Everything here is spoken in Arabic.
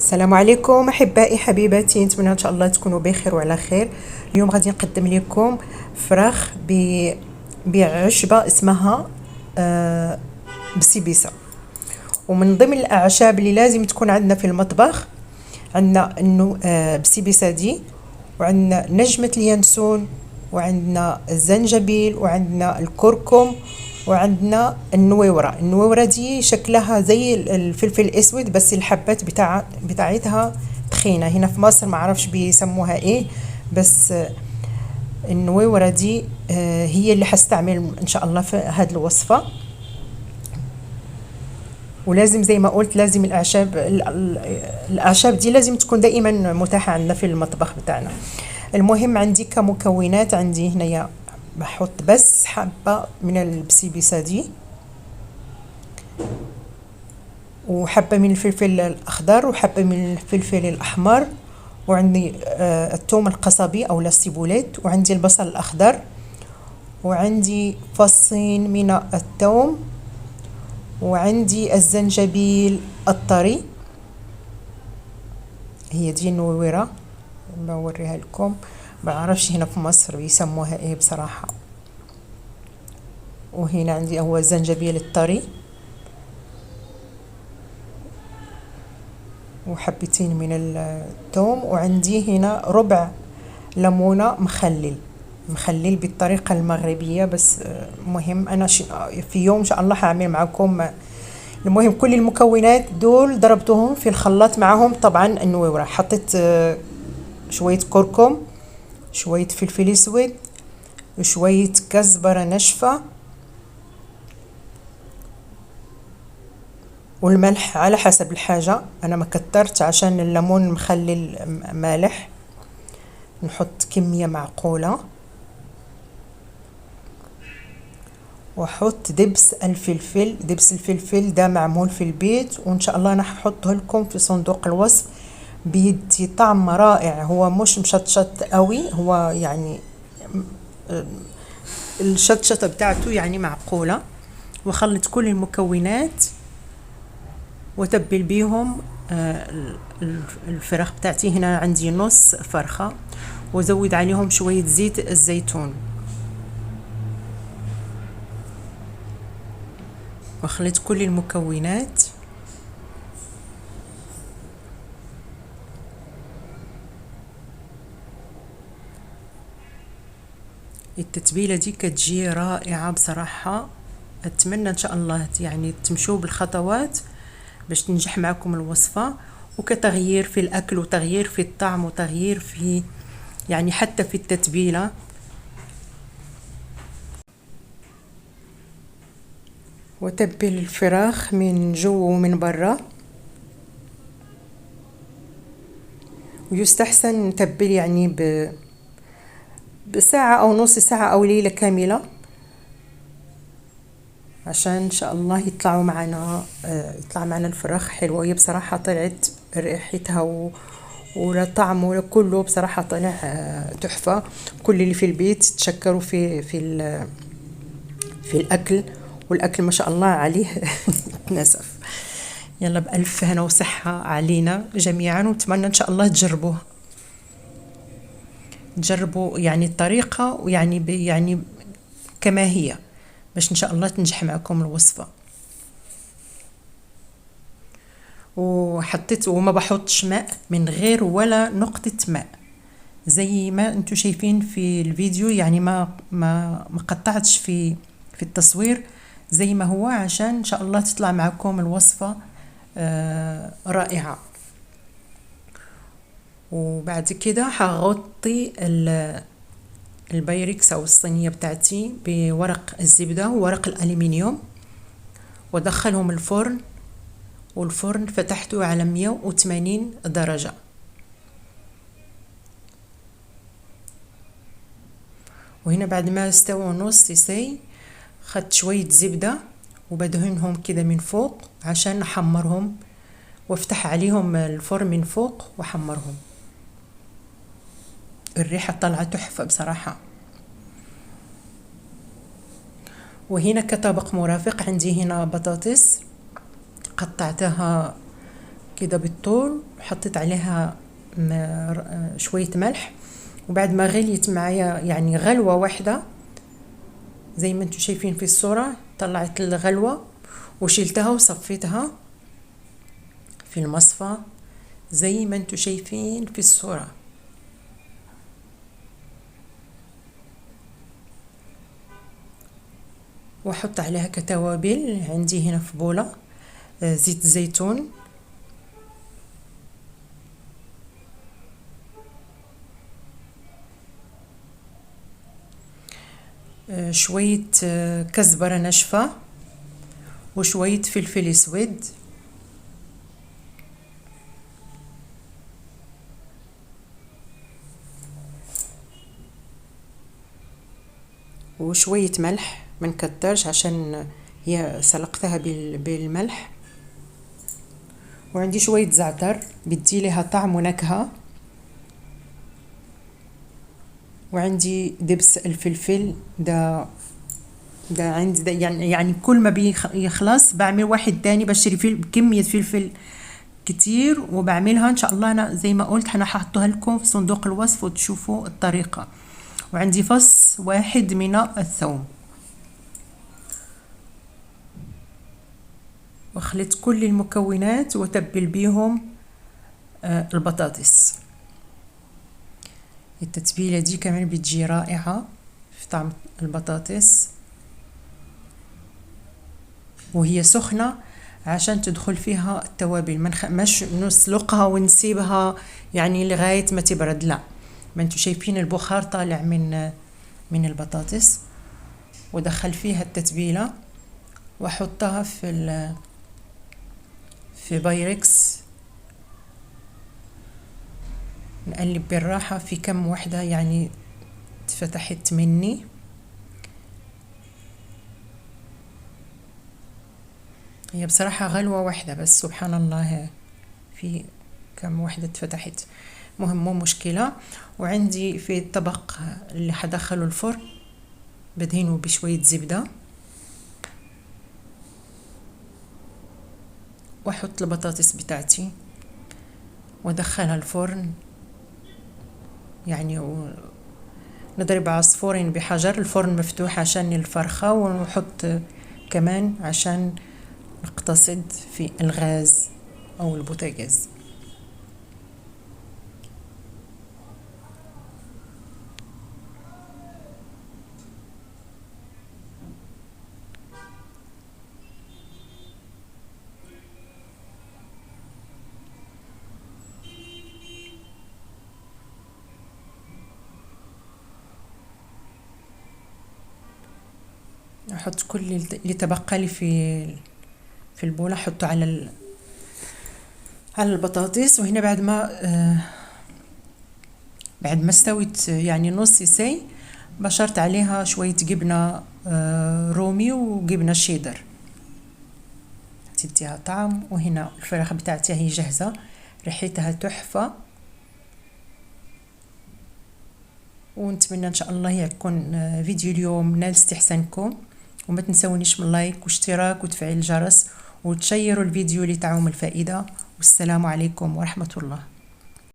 السلام عليكم احبائي حبيباتي، نتمنى ان شاء الله تكونوا بخير وعلى خير. اليوم غادي نقدم لكم فراخ بعشبه اسمها بسيبيسه. ومن ضمن الاعشاب اللي لازم تكون عندنا في المطبخ عندنا انه بسيبيسه دي، وعندنا نجمه اليانسون، وعندنا الزنجبيل، وعندنا الكركم، وعندنا النويورة دي شكلها زي الفلفل الاسود، بس الحبات بتاعتها تخينة. هنا في مصر ما عرفش بيسموها ايه، بس النويورة دي هي اللي حستعمل ان شاء الله في هذه الوصفة. ولازم زي ما قلت لازم الاعشاب دي لازم تكون دائما متاحة عندنا في المطبخ بتاعنا. المهم عندي كمكونات، عندي هنايا بحط بس حبة من البسيبيسة دي، وحبة من الفلفل الأخضر، وحبة من الفلفل الأحمر، وعندي الثوم القصبي أو السيبوليت، وعندي البصل الأخضر، وعندي فصين من الثوم، وعندي الزنجبيل الطري. هي دي النويرة بوريها لكم، بعرفش هنا في مصر يسموها ايه بصراحة. وهنا عندي هو الزنجبيل الطري، وحبتين من الثوم، وعندي هنا ربع ليمونة مخلل بالطريقة المغربية. بس مهم أنا في يوم إن شاء الله هعمل معكم. المهم كل المكونات دول ضربتهم في الخلاط معهم. طبعا النويرة حطيت شوية كركم، شوية فلفل اسود، وشوية كزبرة ناشفة، والملح على حسب الحاجة. أنا ما كترت عشان الليمون مخلل مالح، نحط كمية معقولة. وحط دبس الفلفل ده معمول في البيت، وإن شاء الله أنا هحطه لكم في صندوق الوصف. بيدي طعم رائع، هو مش مشطشط قوي، هو يعني الشطشطة بتاعته يعني معقولة. وخلط كل المكونات وتبل بيهم الفراخ بتاعتي. هنا عندي نص فرخة، وزود عليهم شوية زيت الزيتون، وخلط كل المكونات. التتبيلة دي كتجي رائعة بصراحة. أتمنى إن شاء الله يعني تمشوا بالخطوات باش تنجح معكم الوصفة، وكتغيير في الأكل، وتغيير في الطعم، وتغيير في يعني حتى في التتبيلة. وتبل الفراخ من جو ومن برا، ويستحسن نتبل يعني بساعة أو نص ساعة أو ليلة كاملة، عشان إن شاء الله يطلع معنا الفراخ حلوة. هي بصراحة طلعت ريحتها ولا طعم ولا كله بصراحة طلع تحفة. كل اللي في البيت تشكروا في الأكل، والأكل ما شاء الله عليه نسف. يلا بألف هنا وصحة علينا جميعا، ونتمنى إن شاء الله تجربوا يعني الطريقة، ويعني يعني كما هي، باش إن شاء الله تنجح معكم الوصفة. وحطيت وما بحطش ماء من غير ولا نقطة ماء، زي ما انتم شايفين في الفيديو. يعني ما قطعتش في التصوير، زي ما هو، عشان ان شاء الله تطلع معكم الوصفة رائعة. وبعد كده هغطي البايركس او الصينية بتاعتي بورق الزبدة وورق الألمنيوم، ودخلهم الفرن. والفرن فتحته على 180 درجة. وهنا بعد ما استووا نص ساعة خدت شوية زبدة وبدهنهم كده من فوق عشان نحمرهم، وافتح عليهم الفرن من فوق وحمرهم. الريحة طلعت تحفة بصراحة. وهنا كطبق مرافق عندي هنا بطاطس قطعتها كده بالطول، وحطيت عليها شوية ملح. وبعد ما غليت معايا يعني غلوة واحدة زي ما انتم شايفين في الصورة، طلعت الغلوة وشيلتها وصفيتها في المصفى زي ما انتم شايفين في الصورة. واحط عليها كتوابل. عندي هنا في بولة زيت زيتون، شوية كزبرة ناشفة، وشوية فلفل اسود، وشوية ملح من كترش عشان هي سلقتها بالملح. وعندي شوية زعتر بدي لها طعم ونكهة. وعندي دبس الفلفل ده عندي ده يعني كل ما بيخلص بعمل واحد تاني، بشتري كمية فلفل كتير وبعملها ان شاء الله. انا زي ما قلت انا هحطها لكم في صندوق الوصف وتشوفوا الطريقة. وعندي فص واحد من الثوم. واخلط كل المكونات وتبل بيهم البطاطس. التتبيلة دي كمان بتجي رائعة في طعم البطاطس وهي سخنة، عشان تدخل فيها التوابل. مش نسلقها ونسيبها يعني لغاية ما تبرد، لا، ما انتوا شايفين البخار طالع من البطاطس. ودخل فيها التتبيلة واحطها في بايركس. نقلب بالراحة في كم وحدة يعني اتفتحت مني. هي بصراحة غلوة واحدة بس سبحان الله في كم وحدة اتفتحت، مهم مو مشكلة. وعندي في الطبق اللي حدخله الفرن بدهنه بشوية زبدة، واحط البطاطس بتاعتي وادخلها الفرن. يعني نضرب عصفورين بحجر، الفرن مفتوح عشان الفرخة، ونحط كمان عشان نقتصد في الغاز او البوتاجاز. احط كل اللي تبقى لي في البولة، احطه على البطاطس. وهنا بعد ما استوت يعني نص ساعة بشرت عليها شوية جبنة رومي وجبنة شيدر تديها طعم. وهنا الفراخ بتاعتي هي جاهزة، ريحتها تحفة. ونتمنى ان شاء الله يكون فيديو اليوم نال استحسانكم. وما تنسونيش من لايك واشتراك وتفعيل الجرس وتشيروا الفيديو لتعم الفائدة. والسلام عليكم ورحمة الله.